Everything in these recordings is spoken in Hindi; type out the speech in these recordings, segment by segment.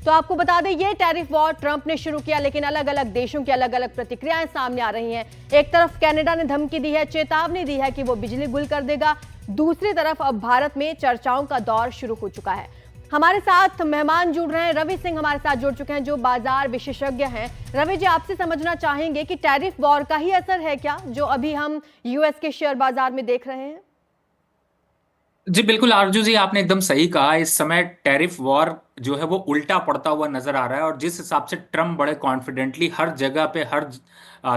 तो आपको बता दें ये टैरिफ वॉर ट्रंप ने शुरू किया, लेकिन अलग अलग देशों की अलग अलग प्रतिक्रियाएं सामने आ रही हैं। एक तरफ कनाडा ने धमकी दी है, चेतावनी दी है कि वो बिजली गुल कर देगा। दूसरी तरफ अब भारत में चर्चाओं का दौर शुरू हो चुका है। हमारे साथ मेहमान जुड़ रहे हैं, रवि सिंह हमारे साथ जुड़ चुके हैं जो बाजार विशेषज्ञ हैं। रवि जी, आपसे समझना चाहेंगे कि टैरिफ वॉर का ही असर है क्या जो अभी हम यूएस के शेयर बाजार में देख रहे हैं? जी बिल्कुल आरजू जी, आपने एकदम सही कहा। इस समय टैरिफ वॉर जो है वो उल्टा पड़ता हुआ नजर आ रहा है, और जिस हिसाब से ट्रम्प बड़े कॉन्फिडेंटली हर जगह पे हर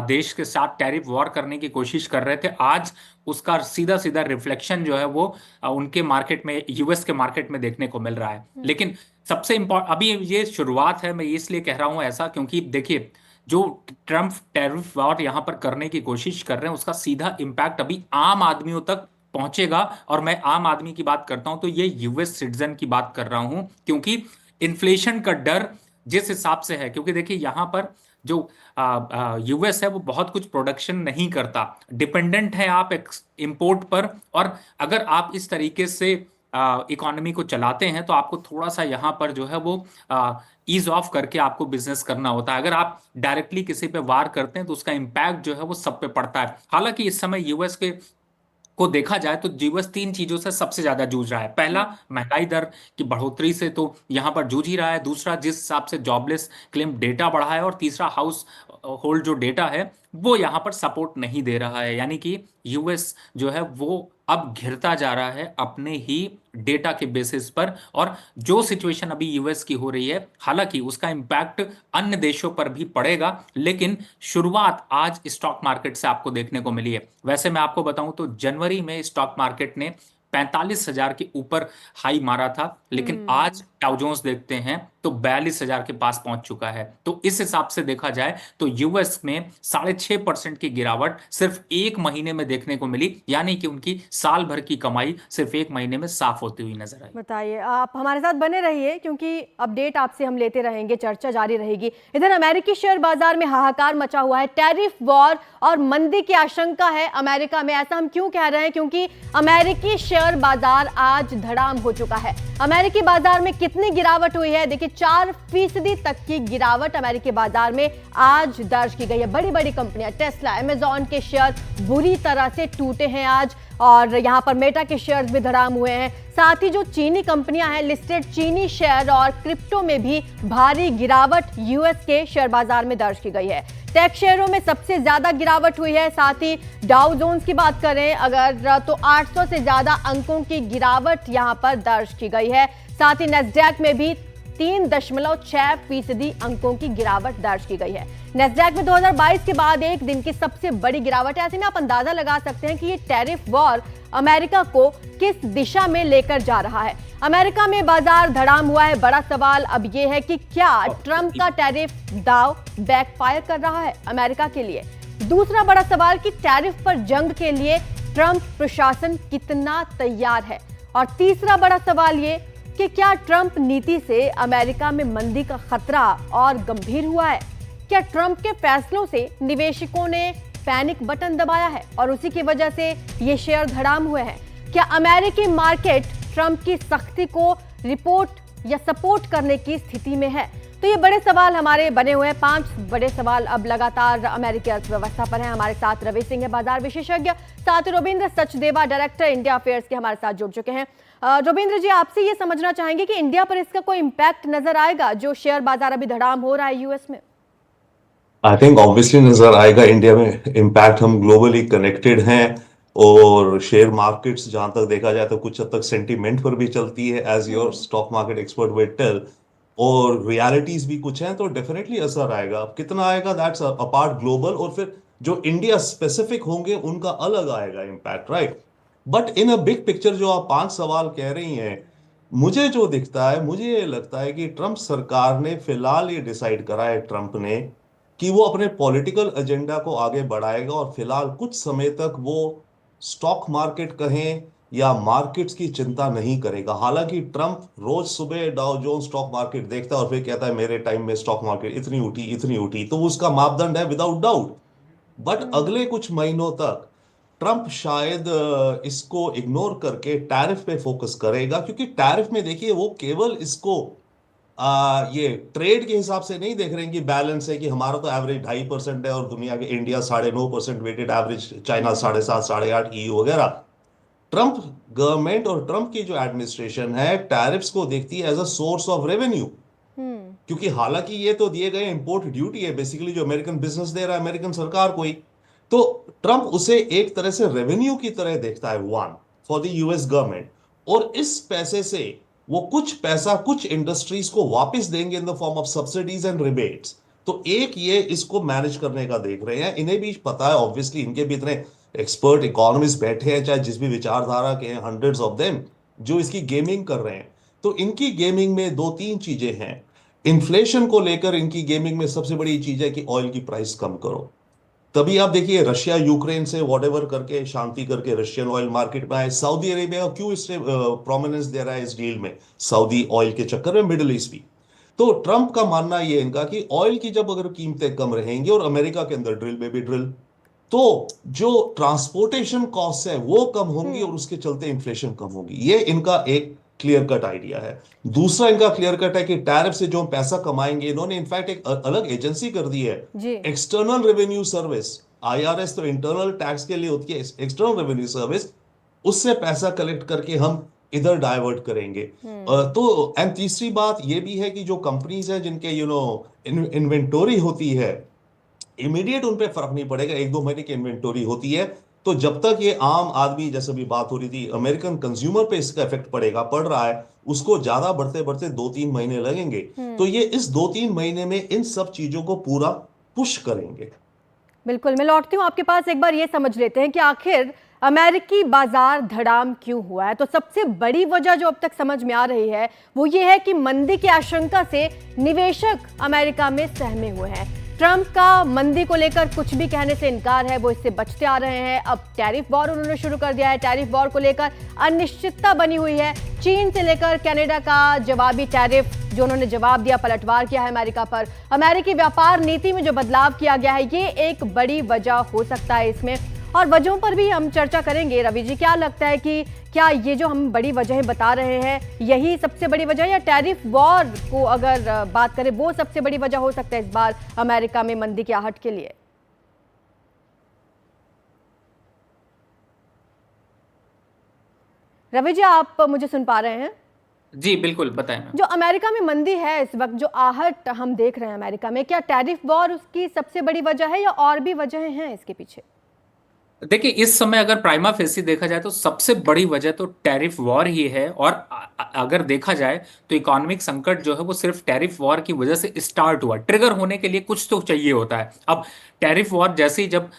देश के साथ टैरिफ वॉर करने की कोशिश कर रहे थे, आज उसका सीधा सीधा रिफ्लेक्शन जो है वो उनके मार्केट में, यूएस के मार्केट में देखने को मिल रहा है। लेकिन सबसे इम्पोर्टेंट अभी ये शुरुआत है, मैं इसलिए कह रहा हूं ऐसा क्योंकि देखिए, जो ट्रम्प टैरिफ वॉर यहां पर करने की कोशिश कर रहे हैं उसका सीधा इम्पैक्ट अभी आम आदमियों तक पहुंचेगा। और मैं आम आदमी की बात करता हूं तो ये यूएस सिटीजन की बात कर रहा हूं, क्योंकि इन्फ्लेशन का डर जिस हिसाब से है, क्योंकि देखिए यहां पर जो यूएस है वो बहुत कुछ प्रोडक्शन नहीं करता, डिपेंडेंट है आप इंपोर्ट पर। और अगर आप इस तरीके से इकोनॉमी को चलाते हैं तो आपको थोड़ा सा यहां पर जो है वो ईज ऑफ करके आपको बिजनेस करना होता है। अगर आप डायरेक्टली किसी पे वार करते हैं तो उसका इंपैक्ट जो है वो सब पे पड़ता है। हालांकि इस समय यूएस के को देखा जाए तो यूएस तीन चीजों से सबसे ज्यादा जूझ रहा है। पहला, महंगाई दर की बढ़ोतरी से तो यहां पर जूझ ही रहा है। दूसरा, जिस हिसाब से जॉबलेस क्लेम डेटा बढ़ा है। और तीसरा, हाउस होल्ड जो डेटा है वो यहां पर सपोर्ट नहीं दे रहा है, यानी कि यूएस जो है वो अब घिरता जा रहा है अपने ही डेटा के बेसिस पर। और जो सिचुएशन अभी यूएस की हो रही है, हालांकि उसका इंपैक्ट अन्य देशों पर भी पड़ेगा, लेकिन शुरुआत आज स्टॉक मार्केट से आपको देखने को मिली है। वैसे मैं आपको बताऊं तो जनवरी में स्टॉक मार्केट ने 45,000 के ऊपर हाई मारा था, लेकिन आज डाउ जोन्स देखते हैं तो 42,000 के पास पहुंच चुका है। तो इस हिसाब से देखा जाए तो यूएस में 6.5% की गिरावट सिर्फ एक महीने में देखने को मिली, यानी कि उनकी साल भर की कमाई सिर्फ एक महीने में साफ होती हुई नजर आई। बताइए, आप हमारे साथ बने रहिए क्योंकि अपडेट आपसे हम लेते रहेंगे, चर्चा जारी रहेगी। इधर अमेरिकी शेयर बाजार में हाहाकार मचा हुआ है। टैरिफ वॉर और मंदी की आशंका है अमेरिका में। ऐसा हम क्यों कह रहे हैं? क्योंकि अमेरिकी शेयर बाजार आज धड़ाम हो चुका है। अमेरिकी बाजार में कितनी गिरावट हुई है? देखिए, 4% तक की गिरावट अमेरिकी बाजार में आज दर्ज की गई है। बड़ी बड़ी कंपनियां, टेस्ला, अमेजॉन के शेयर बुरी तरह से टूटे हैं आज, और यहां पर मेटा के शेयर्स भी धड़ाम हुए हैं। साथ ही जो चीनी कंपनियां हैं, लिस्टेड चीनी शेयर और क्रिप्टो में भी भारी गिरावट यूएस के शेयर बाजार में दर्ज की गई है। टेक शेयरों में सबसे ज्यादा गिरावट हुई है। साथ ही डाउ जोन्स की बात करें अगर तो 800 से ज्यादा अंकों की गिरावट यहां पर दर्ज की गई है। साथ ही नेस्डैक में भी 3.6% अंकों की गिरावट दर्ज की गई है। नेस्डैक में 2022 के बाद एक दिन की सबसे बड़ी गिरावट है। ऐसे में आप अंदाजा लगा सकते हैं कि ये टैरिफ वॉर अमेरिका को किस दिशा में लेकर जा रहा है। अमेरिका में बाजार धड़ाम हुआ है। बड़ा सवाल अब ये है कि क्या ट्रंप का टैरिफ दाव बैकफायर कर रहा है अमेरिका के लिए? दूसरा बड़ा सवाल कि टैरिफ पर जंग के लिए ट्रंप प्रशासन कितना तैयार है? और तीसरा बड़ा सवाल ये कि क्या ट्रंप नीति से अमेरिका में मंदी का खतरा और गंभीर हुआ है? क्या ट्रंप के फैसलों से निवेशकों ने पैनिक बटन दबाया है और उसी की वजह से ये शेयर धड़ाम हुए हैं? क्या अमेरिकी मार्केट ट्रंप की सख्ती को रिपोर्ट या सपोर्ट करने की स्थिति में है? तो ये बड़े सवाल हमारे बने हुए हैं। 5 बड़े सवाल अब लगातार अमेरिकी अर्थव्यवस्था पर हैं। हमारे साथ रवि सिंह है, बाजार विशेषज्ञ, साथ ही Ravindra Sachdeva, director India affairs के हमारे साथ जुड़ चुके हैं। रविंद्र जी, आपसे ये समझना चाहेंगे कि इंडिया पर इसका कोई इम्पैक्ट नजर आएगा जो शेयर बाजार अभी धड़ाम हो रहा है यूएस में? आई थिंक ऑब्वियसली नजर आएगा। इंडिया में इम्पैक्ट, हम ग्लोबली कनेक्टेड हैं और शेयर मार्केट्स जहां तक देखा जाए तो कुछ हद तक सेंटीमेंट पर भी चलती है, as your stock market expert will tell, और रियलिटीज भी कुछ हैं, तो डेफिनेटली असर आएगा। अब कितना आएगा दैट्स अपार्ट ग्लोबल, और फिर जो इंडिया स्पेसिफिक होंगे उनका अलग आएगा impact, right. But in a big picture जो आप 5 सवाल कह रही हैं, मुझे जो दिखता है, मुझे ये लगता है कि ट्रंप सरकार ने फिलहाल ये डिसाइड करा है, ट्रंप ने, कि वो अपने पॉलिटिकल एजेंडा को आगे बढ़ाएगा और फिलहाल कुछ समय तक वो स्टॉक मार्केट कहें या मार्केट्स की चिंता नहीं करेगा। हालांकि ट्रंप रोज सुबह डाउ जोन्स स्टॉक मार्केट देखता है और फिर कहता है मेरे टाइम में स्टॉक मार्केट इतनी उठी, तो उसका मापदंड है विदाउट डाउट। बट अगले कुछ महीनों तक ट्रंप शायद इसको इग्नोर करके टैरिफ पे फोकस करेगा, क्योंकि टैरिफ में देखिए वो केवल इसको ये ट्रेड के हिसाब से नहीं देख रहे हैं कि बैलेंस है, कि हमारा तो एवरेज 2.5% है और दुनिया के India 9.5% weighted average, China 7.5 7.8, EU वगैरह। ट्रंप गवर्नमेंट और ट्रंप की जो एडमिनिस्ट्रेशन है टैरिफ्स को देखती है as a source of revenue, क्योंकि हालांकि ये तो दिए गए इंपोर्ट ड्यूटी है बेसिकली जो अमेरिकन बिजनेस दे रहा है अमेरिकन सरकार को ही। तो ट्रंप उसे एक तरह से रेवेन्यू की तरह देखता है, one, for the US government. और इस पैसे से वो कुछ पैसा कुछ इंडस्ट्रीज को वापस देंगे in the form of subsidies and rebates. तो एक ये इसको मैनेज करने का देख रहे हैं। इन्हें भी पता है ऑब्वियसली, इनके भी इतने एक्सपर्ट इकोनॉमिस्ट बैठे हैं चाहे जिस भी विचारधारा के हैं, हंड्रेड्स ऑफ देम, जो इसकी गेमिंग कर रहे हैं। तो इनकी गेमिंग में दो तीन चीजें हैं। इन्फ्लेशन को लेकर इनकी गेमिंग में सबसे बड़ी चीज है कि ऑयल की प्राइस कम करो। तभी आप देखिए रशिया यूक्रेन से वॉटेवर करके शांति करके रशियन ऑयल मार्केट में आए। सऊदी अरेबिया क्यों इससे प्रोमिनेंस दे रहा है इस डील में, सऊदी ऑयल के चक्कर में मिडिल ईस्ट भी। तो ट्रंप का मानना ये इनका कि ऑयल की जब अगर कीमतें कम रहेंगी और अमेरिका के अंदर ड्रिल में भी ड्रिल, तो जो ट्रांसपोर्टेशन कॉस्ट है वो कम होंगी और उसके चलते इन्फ्लेशन कम होगी। ये इनका एक क्लियर कट आइडिया है। दूसरा इनका क्लियर कट है कि टैरिफ से जो हम पैसा कमाएंगे, इन्होंने इनफैक्ट एक अलग एजेंसी कर दी है, एक्सटर्नल रेवेन्यू सर्विस। IRS तो इंटरनल टैक्स के लिए होती है, एक्सटर्नल रेवेन्यू सर्विस, उससे पैसा कलेक्ट करके हम इधर डाइवर्ट करेंगे। तो एंड तीसरी बात ये भी है कि जो कंपनीज हैं जिनके इन्वेंटोरी होती है, इमीडिएट उन पे फर्क नहीं पड़ेगा, 1-2 महीने की इन्वेंटोरी होती है। तो जब तक ये आम आदमी, जैसे भी बात हो रही थी, अमेरिकन कंज्यूमर पे इसका इफेक्ट पड़ रहा है, उसको ज्यादा बढ़ते बढ़ते 2-3 महीने लगेंगे। तो ये इस 2-3 महीने में इन सब चीजों को पूरा पुश करेंगे। बिल्कुल, मैं लौटती हूँ आपके पास। एक बार ये समझ लेते हैं कि आखिर अमेरिकी बाजार धड़ाम क्यों हुआ है। तो सबसे बड़ी वजह जो अब तक समझ में आ रही है वो ये है कि मंदी की आशंका से निवेशक अमेरिका में सहमे हुए हैं। ट्रंप का मंदी को लेकर कुछ भी कहने से इनकार है, वो इससे बचते आ रहे हैं। अब टैरिफ वॉर उन्होंने शुरू कर दिया है। टैरिफ वॉर को लेकर अनिश्चितता बनी हुई है। चीन से लेकर कनाडा का जवाबी टैरिफ जो उन्होंने जवाब दिया, पलटवार किया है अमेरिका पर। अमेरिकी व्यापार नीति में जो बदलाव किया गया है ये एक बड़ी वजह हो सकता है इसमें, और वजहों पर भी हम चर्चा करेंगे। रवि जी, क्या लगता है कि क्या ये जो हम बड़ी वजहें बता रहे हैं यही सबसे बड़ी वजह है, या टैरिफ वॉर को अगर बात करें वो सबसे बड़ी वजह हो सकता है इस बार अमेरिका में मंदी की आहट के लिए? रवि जी, आप मुझे सुन पा रहे हैं? जी बिल्कुल, बताएं। जो अमेरिका में मंदी है इस वक्त, जो आहट हम देख रहे हैं अमेरिका में, क्या टैरिफ वॉर उसकी सबसे बड़ी वजह है या और भी वजहें हैं इसके पीछे? देखिए, इस समय अगर प्राइमा फेसी देखा जाए तो सबसे बड़ी वजह तो टैरिफ वॉर ही है। और अगर देखा जाए तो इकोनॉमिक संकट जो है वो सिर्फ टैरिफ वॉर की वजह से स्टार्ट हुआ। ट्रिगर होने के लिए कुछ तो चाहिए होता है। अब टैरिफ वॉर जैसे ही जब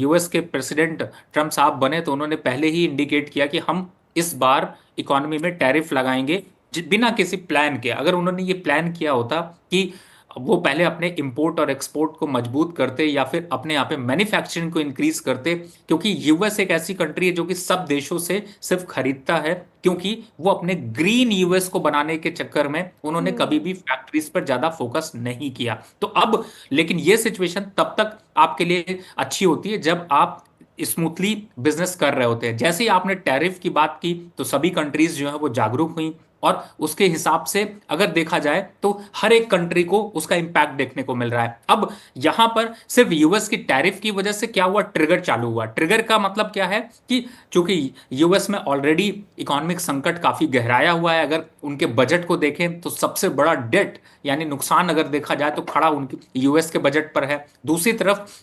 US के प्रेसिडेंट ट्रंप साहब बने तो उन्होंने पहले ही इंडिकेट किया कि हम इस बार इकोनॉमी में टैरिफ लगाएंगे बिना किसी प्लान के। अगर उन्होंने ये प्लान किया होता कि वो पहले अपने इंपोर्ट और एक्सपोर्ट को मजबूत करते या फिर अपने यहाँ पे मैन्युफैक्चरिंग को इंक्रीज करते, क्योंकि US एक ऐसी कंट्री है जो कि सब देशों से सिर्फ खरीदता है, क्योंकि वो अपने ग्रीन US को बनाने के चक्कर में उन्होंने कभी भी फैक्ट्रीज पर ज्यादा फोकस नहीं किया। तो अब लेकिन ये सिचुएशन तब तक आपके लिए अच्छी होती है जब आप स्मूथली बिजनेस कर रहे होते हैं। जैसे ही आपने टैरिफ की बात की तो सभी कंट्रीज जो है वो जागरूक हुई, और उसके हिसाब से अगर देखा जाए तो हर एक कंट्री को उसका इंपैक्ट देखने को मिल रहा है। अब यहां पर सिर्फ US की टैरिफ की वजह से क्या हुआ, ट्रिगर चालू हुआ। ट्रिगर का मतलब क्या है कि चूंकि US में ऑलरेडी इकोनॉमिक संकट काफी गहराया हुआ है। अगर उनके बजट को देखें तो सबसे बड़ा डेट यानी नुकसान अगर देखा जाए तो खड़ा उनकी US के बजट पर है। दूसरी तरफ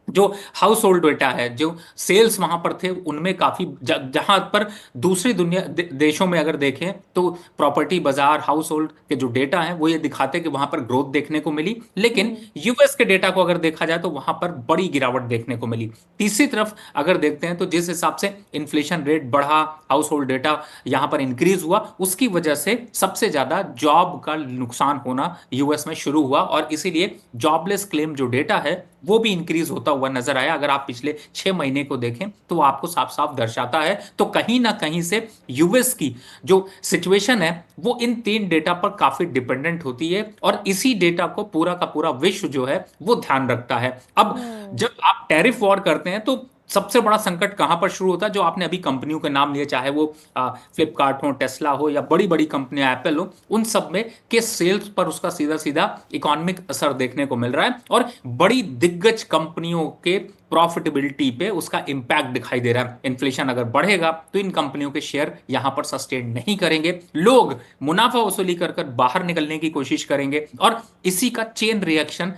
जो हाउस होल्ड डेटा है, जो सेल्स वहां पर थे उनमें काफी जहां पर दूसरी दुनिया देशों में अगर देखें तो प्रॉपर्टी बाजार, हाउस होल्ड के जो डेटा है वो ये दिखाते हैं कि वहां पर ग्रोथ देखने को मिली, लेकिन US के डेटा को अगर देखा जाए तो वहां पर बड़ी गिरावट देखने को मिली। तीसरी तरफ अगर देखते हैं तो जिस हिसाब से इन्फ्लेशन रेट बढ़ा, हाउस होल्ड डेटा यहां पर इंक्रीज हुआ, उसकी वजह से सबसे ज्यादा जॉब का नुकसान होना US में शुरू हुआ, और इसीलिए जॉबलेस क्लेम जो डेटा है वो भी इंक्रीज होता हुआ नजर आया। अगर आप पिछले 6 महीने को देखें तो आपको साफ साफ दर्शाता है। तो कहीं ना कहीं से US की जो सिचुएशन है वो इन 3 डेटा पर काफी डिपेंडेंट होती है, और इसी डेटा को पूरा का पूरा विश्व जो है वो ध्यान रखता है। अब जब आप टैरिफ वॉर करते हैं तो सबसे बड़ा संकट कहां पर शुरू होता है? जो आपने अभी कंपनियों के नाम लिए, चाहे वो फ्लिपकार्ट हो, टेस्ला हो, या बड़ी बड़ी कंपनियां एप्पल हो, उन सब में के सेल्स पर उसका सीधा सीधा इकोनॉमिक असर देखने को मिल रहा है, और बड़ी दिग्गज कंपनियों के प्रॉफिटेबिलिटी पे उसका इंपैक्ट दिखाई दे रहा है। इन्फ्लेशन अगर बढ़ेगा तो इन कंपनियों के शेयर यहां पर सस्टेन नहीं करेंगे, लोग मुनाफा वसूली कर कर बाहर निकलने की कोशिश करेंगे, और इसी का चेन रिएक्शन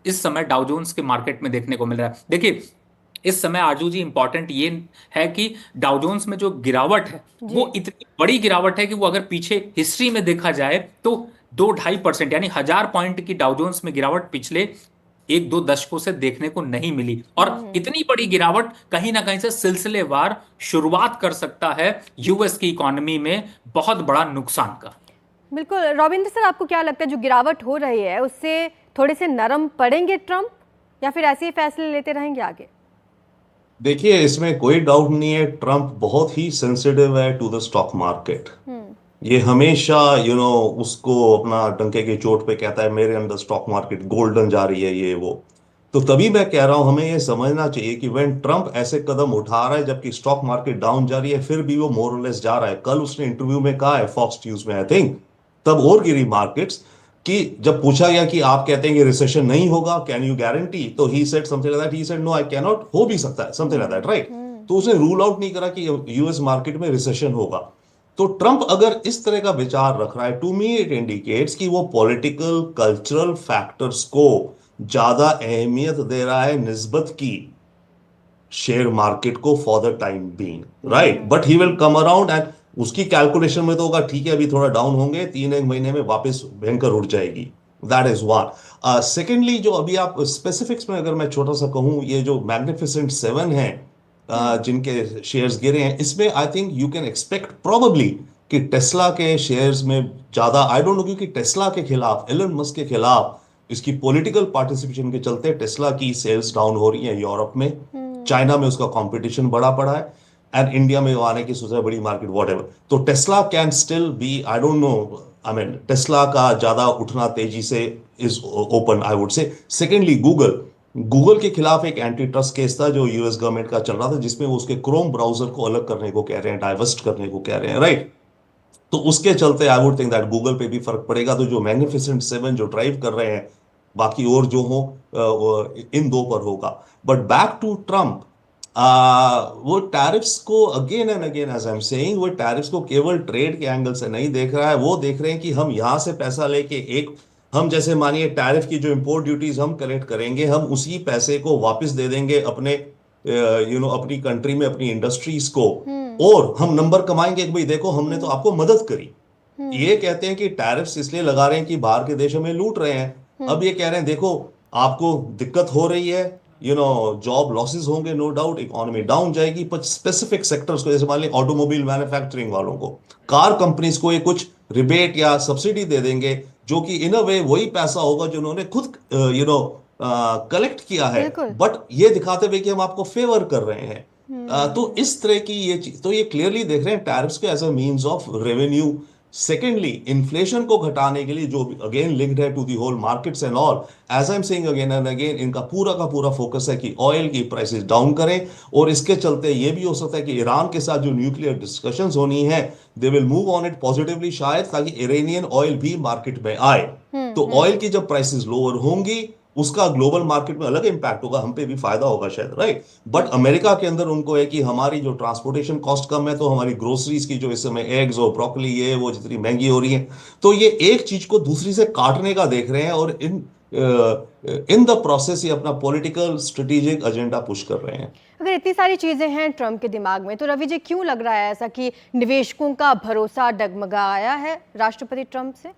इस समय डाउ जोन्स के मार्केट में देखने को मिल रहा है। देखिए, इस समय आरजू जी इंपॉर्टेंट ये है कि डाउ जोन्स में जो गिरावट है वो इतनी बड़ी गिरावट है कि वो अगर पीछे हिस्ट्री में देखा जाए तो 2-2.5% यानी 1000 पॉइंट की डाउ जोन्स में गिरावट पिछले 1-2 दशकों से देखने को नहीं मिली, और इतनी बड़ी गिरावट कहीं ना कहीं से सिलसिलेवार शुरुआत कर सकता है यूएस की इकोनॉमी में बहुत बड़ा नुकसान का। बिल्कुल रविंद्र सर, आपको क्या लगता है जो गिरावट हो रही है उससे थोड़े से नरम पड़ेंगे ट्रंप, या फिर ऐसे ही फैसले लेते रहेंगे आगे? देखिए, इसमें कोई डाउट नहीं है, ट्रम्प बहुत ही सेंसिटिव है टू द स्टॉक मार्केट। ये हमेशा उसको अपना डंके की चोट पे कहता है मेरे अंदर स्टॉक मार्केट गोल्डन जा रही है, ये वो। तो तभी मैं कह रहा हूं हमें ये समझना चाहिए कि व्हेन ट्रम्प ऐसे कदम उठा रहा है जबकि स्टॉक मार्केट डाउन जा रही है, फिर भी वो मोरलेस जा रहा है। कल उसने इंटरव्यू में कहा है फॉक्स न्यूज में, आई थिंक, तब और गिरी मार्केट्स, कि जब पूछा गया कि आप कहते हैं कि रिसेशन नहीं होगा, कैन यू गारंटी, तो he said something like that, he said no I can not, हो भी सकता है समथिंग लाइक दैट, राइट। तो उसने रूल आउट नहीं करा कि यूएस मार्केट में रिसेशन होगा। तो ट्रंप अगर इस तरह का विचार रख रहा है, टू मी इट इंडिकेट्स कि वो पॉलिटिकल कल्चरल फैक्टर्स को ज्यादा अहमियत दे रहा है निस्बत की शेयर मार्केट को for the time being, right. But he will come around, and उसकी कैलकुलेशन में तो होगा ठीक है अभी थोड़ा डाउन होंगे, 3-1 महीने में वापस भयंकर उठ जाएगी। That is one. सेकेंडली, जो अभी आप स्पेसिफिक्स में अगर मैं छोटा सा कहूं, ये जो मैग्निफिसेंट 7 है जिनके शेयर्स गिरे हैं, इसमें I think you can expect probably कि टेस्ला के शेयर्स में ज्यादा, आई डोंट नो, क्योंकि टेस्ला के खिलाफ, एलन मस्क के खिलाफ इसकी पॉलिटिकल पार्टिसिपेशन के चलते टेस्ला की सेल्स डाउन हो रही है यूरोप में, चाइना में उसका कंपटीशन बड़ा पड़ा है, एंड इंडिया में आने की सोचा बड़ी मार्केट व्हाटएवर। तो Tesla can still be, I don't know, I mean Tesla का ज्यादा उठना तेजी से is open, I would say. Secondly, Google के खिलाफ एक एंटी ट्रस्ट केस था जो यूएस गवर्नमेंट का चल रहा था, जिसमें वो उसके क्रोम ब्राउजर को अलग करने को कह रहे हैं, डाइवर्स्ट करने को कह रहे हैं, राइट। तो उसके चलते I would think that Google पे भी फर्क पड़ेगा। तो जो मैग्निफिसेंट 7 जो ड्राइव कर रहे हैं, बाकी और जो हो इन दो पर होगा। बट बैक टू ट्रम्प, वो टैरिफ्स को again and again as I am saying, वो टैरिफ्स को केवल ट्रेड के एंगल से नहीं देख रहा है, वो देख रहे हैं कि हम यहां से पैसा लेके हम जैसे मानिए टैरिफ की जो इंपोर्ट ड्यूटीज हम कलेक्ट करेंगे, हम उसी पैसे को वापस दे देंगे अपने अपनी कंट्री में, अपनी इंडस्ट्रीज को, और हम नंबर कमाएंगे कि भाई देखो हमने तो आपको मदद करी। ये कहते हैं कि टैरिफ्स इसलिए लगा रहे हैं कि बाहर के देशों में लूट रहे हैं। अब ये कह रहे हैं देखो आपको दिक्कत हो रही है, जॉब लॉसेस होंगे, नो डाउट, इकोनॉमी डाउन जाएगी, पर स्पेसिफिक सेक्टर्स को, जैसे मान लीजिए ऑटोमोबाइल मैन्युफैक्चरिंग वालों को, कार कंपनीज को ये कुछ रिबेट या सब्सिडी दे देंगे, जो कि इन अ वे वही पैसा होगा जो उन्होंने खुद कलेक्ट किया है, बट ये दिखाते हुए कि हम आपको फेवर कर रहे हैं। तो इस तरह की ये चीज, तो ये क्लियरली देख रहे हैं टैरिफ्स को as a means of revenue. Secondly, inflation को घटाने के लिए, जो अगेन लिंक्ड है to the whole markets and all, as I am saying again and again, इनका पूरा का पूरा फोकस है कि ऑयल की प्राइसेस डाउन करें, और इसके चलते ये भी हो सकता है कि ईरान के साथ जो न्यूक्लियर डिस्कशंस होनी है, they will move on it positively, शायद, ताकि इरानियन ऑयल भी मार्केट में आए। तो ऑयल की जब प्राइसेस लोअर होंगी, उसका ग्लोबल मार्केट में अलग इंपैक्ट होगा, हम पे भी फायदा होगा शायद, राइट। बट अमेरिका के अंदर उनको है कि हमारी जो ट्रांसपोर्टेशन कॉस्ट कम है, तो हमारी ग्रोसरीज की जो इस समय एग्स और ब्रोकली ये वो जितनी महंगी हो रही है, तो ये एक चीज को दूसरी से काटने का देख रहे हैं, और इन द प्रोसेस ये अपना पॉलिटिकल स्ट्रेटेजिक एजेंडा पुश कर रहे हैं। अगर इतनी सारी चीजें हैं ट्रंप के दिमाग में, तो रवि जी क्यों लग रहा है ऐसा कि निवेशकों का भरोसा डगमगाया है राष्ट्रपति ट्रंप से?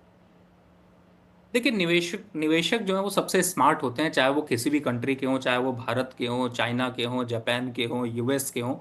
देखिए, निवेशक जो है वो सबसे स्मार्ट होते हैं, चाहे वो किसी भी कंट्री के हों, चाहे वो भारत के हों, चाइना के हों, जापान के हों, यूएस के हों।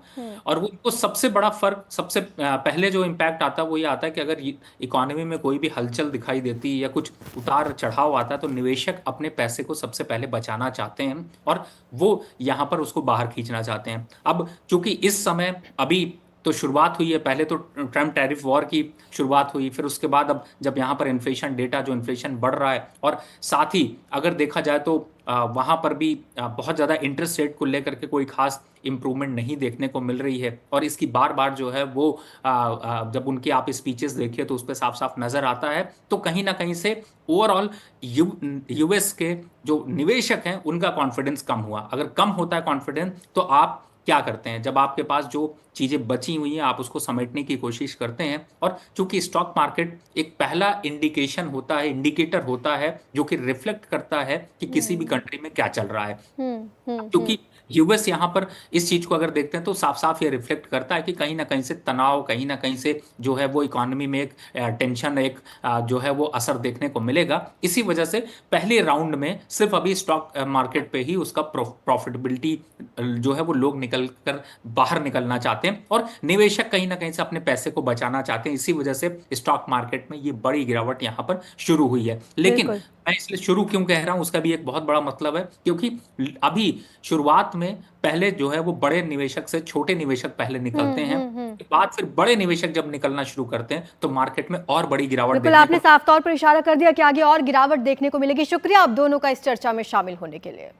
और वो उनको सबसे बड़ा फर्क, सबसे पहले जो इम्पैक्ट आता है वो ये आता है कि अगर इकोनॉमी में कोई भी हलचल दिखाई देती है या कुछ उतार चढ़ाव आता है, तो निवेशक अपने पैसे को सबसे पहले बचाना चाहते हैं, और वो यहाँ पर उसको बाहर खींचना चाहते हैं। अब चूंकि इस समय अभी तो शुरुआत हुई है, पहले तो ट्रम्प टैरिफ वॉर की शुरुआत हुई, फिर उसके बाद अब जब यहाँ पर इन्फ्लेशन डेटा, जो इन्फ्लेशन बढ़ रहा है, और साथ ही अगर देखा जाए तो वहाँ पर भी बहुत ज़्यादा इंटरेस्ट रेट को लेकर के कोई खास इम्प्रूवमेंट नहीं देखने को मिल रही है। और इसकी बार बार जो है वो जब उनकी आप स्पीचेस देखिए तो उस पर साफ साफ नज़र आता है। तो कहीं ना कहीं से ओवरऑल यूएस के जो निवेशक हैं उनका कॉन्फिडेंस कम हुआ। अगर कम होता है कॉन्फिडेंस तो आप क्या करते हैं, जब आपके पास जो चीजें बची हुई हैं आप उसको समेटने की कोशिश करते हैं। और चूंकि स्टॉक मार्केट एक पहला इंडिकेशन होता है, इंडिकेटर होता है, जो कि रिफ्लेक्ट करता है कि किसी भी कंट्री में क्या चल रहा है। क्योंकि यूएस यहाँ पर इस चीज को अगर देखते हैं तो साफ साफ ये रिफ्लेक्ट करता है कि कहीं ना कहीं से तनाव, कहीं ना कहीं से जो है वो इकोनॉमी में एक टेंशन, एक जो है वो असर देखने को मिलेगा। इसी वजह से पहले राउंड में सिर्फ अभी स्टॉक मार्केट पे ही उसका प्रॉफिटेबिलिटी जो है वो लोग निकल कर बाहर निकलना चाहते हैं, और निवेशक कहीं ना कहीं से अपने पैसे को बचाना चाहते हैं। इसी वजह से स्टॉक मार्केट में ये बड़ी गिरावट यहाँ पर शुरू हुई है। लेकिन बिल्कुल। मैं इसलिए शुरू क्यों कह रहा हूं उसका भी एक बहुत बड़ा मतलब है, क्योंकि अभी शुरुआत में पहले जो है वो बड़े निवेशक से छोटे निवेशक पहले निकलते हैं, उसके बाद फिर बड़े निवेशक जब निकलना शुरू करते हैं तो मार्केट में और बड़ी गिरावट बिल्कुल, देखने आपने को। साफ तौर पर इशारा कर दिया कि आगे और गिरावट देखने को मिलेगी। शुक्रिया आप दोनों का इस चर्चा में शामिल होने के लिए।